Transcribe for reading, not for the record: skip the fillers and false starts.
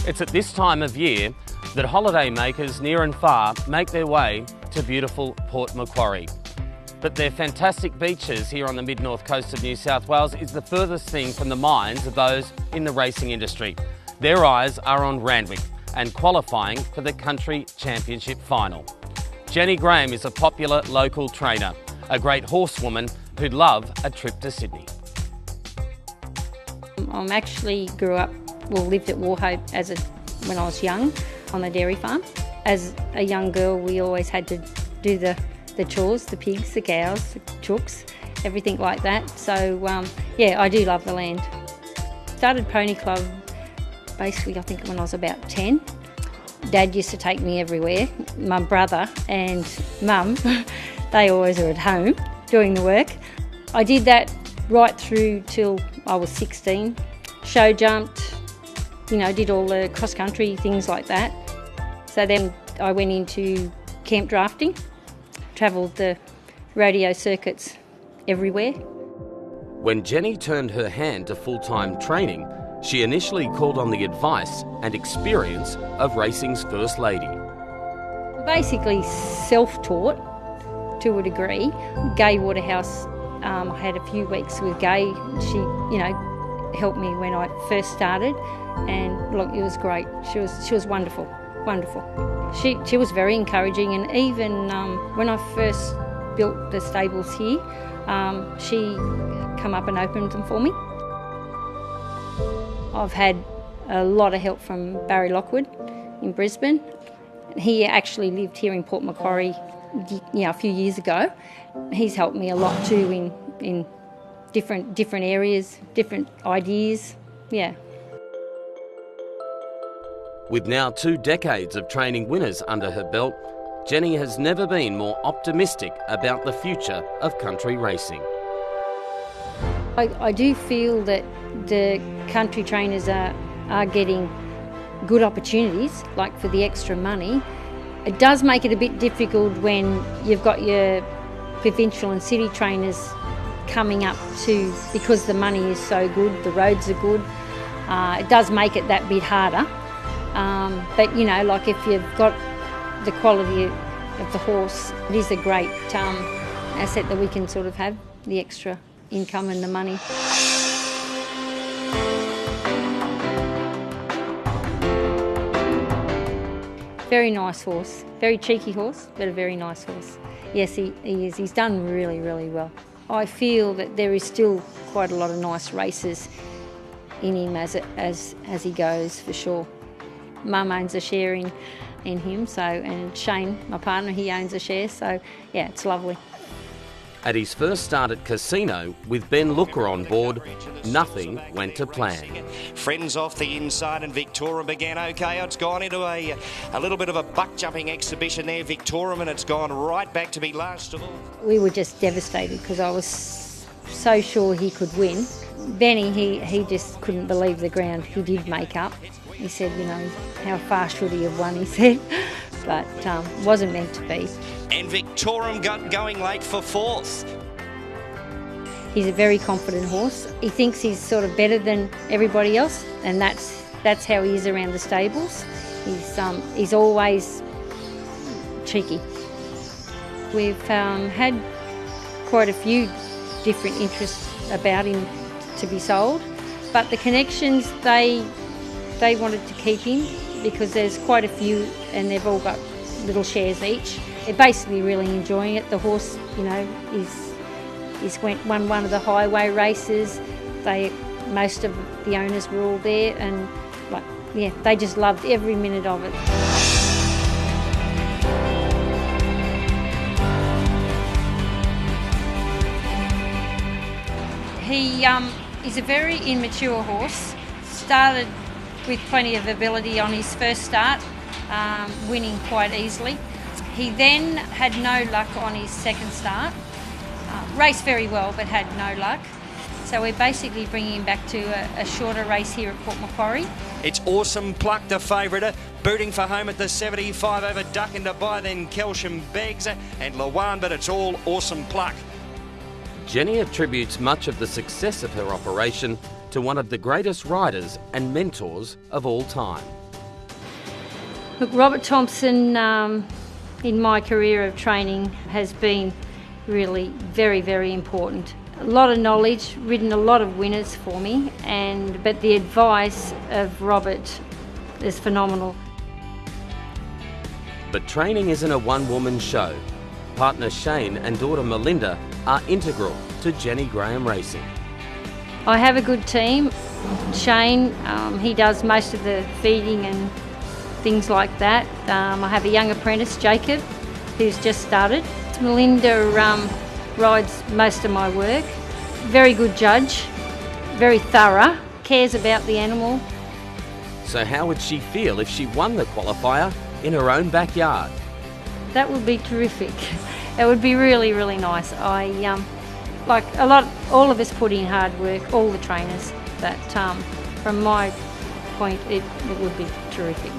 It's at this time of year that holiday makers near and far make their way to beautiful Port Macquarie. But their fantastic beaches here on the mid-north coast of New South Wales is the furthest thing from the minds of those in the racing industry. Their eyes are on Randwick and qualifying for the Country Championship final. Jenny Graham is a popular local trainer, a great horsewoman who'd love a trip to Sydney. I actually lived at Wauchope when I was young on the dairy farm. As a young girl, we always had to do the chores, the pigs, the cows, the chooks, everything like that. So yeah, I do love the land. Started Pony Club basically I think when I was about 10. Dad used to take me everywhere. My brother and Mum, they always were at home doing the work. I did that right through till I was 16. Show jumped, did all the cross-country things like that. So then I went into camp drafting, travelled the rodeo circuits everywhere. When Jenny turned her hand to full-time training, she initially called on the advice and experience of racing's first lady. Basically self-taught to a degree. Gai Waterhouse, I had a few weeks with Gai. She, helped me when I first started, and look, it was great. She was wonderful. She was very encouraging, and even when I first built the stables here, she come up and opened them for me. I've had a lot of help from Barry Lockwood in Brisbane. He actually lived here in Port Macquarie a few years ago. He's helped me a lot too in different areas, different ideas, yeah. With now 2 decades of training winners under her belt, Jenny has never been more optimistic about the future of country racing. I do feel that the country trainers are getting good opportunities, like for the extra money. It does make it a bit difficult when you've got your provincial and city trainers coming up to, because the money is so good, the roads are good. It does make it that bit harder. But like if you've got the quality of the horse, it is a great asset that we can sort of have, the extra income and the money. Very nice horse, very cheeky horse, but a very nice horse. Yes, he is. He's done really, really well. I feel that there is still quite a lot of nice races in him as he goes, for sure. Mum owns a share in him, and Shane, my partner, he owns a share, so yeah, it's lovely. At his first start at Casino, with Ben Looker on board, nothing went to plan. Friends off the inside, and Victoria began okay. It's gone into a little bit of a buck jumping exhibition there, Victoria, and it's gone right back to be last of all. We were just devastated because I was so sure he could win. Benny, he just couldn't believe the ground he did make up. He said, how far should he have won, he said, but wasn't meant to be. And Victorum got going late for 4th. He's a very confident horse. He thinks he's sort of better than everybody else, and that's how he is around the stables. He's always cheeky. We've had quite a few different interests about him to be sold, but the connections, they wanted to keep him because there's quite a few and they've all got little shares each. They're basically really enjoying it. The horse, won one of the highway races. Most of the owners were all there, and they just loved every minute of it. He is a very immature horse. Started with plenty of ability on his first start, winning quite easily. He then had no luck on his second start. Raced very well but had no luck. So we're basically bringing him back to a shorter race here at Port Macquarie. It's Awesome Pluck, the favourite, booting for home at the 75 over Duck and Dubai, then Kelsham Beggs and Lawan, but it's all Awesome Pluck. Jenny attributes much of the success of her operation to one of the greatest riders and mentors of all time. Look, Robert Thompson in my career of training has been really very, very important. A lot of knowledge, ridden a lot of winners for me, but the advice of Robert is phenomenal. But training isn't a one-woman show. Partner Shane and daughter Melinda are integral to Jenny Graham Racing. I have a good team. Shane, he does most of the feeding and things like that. I have a young apprentice, Jacob, who's just started. Melinda rides most of my work. Very good judge, very thorough, cares about the animal. So how would she feel if she won the qualifier in her own backyard? That would be terrific. It would be really, really nice. All of us put in hard work, all the trainers, but from my point, it would be terrific.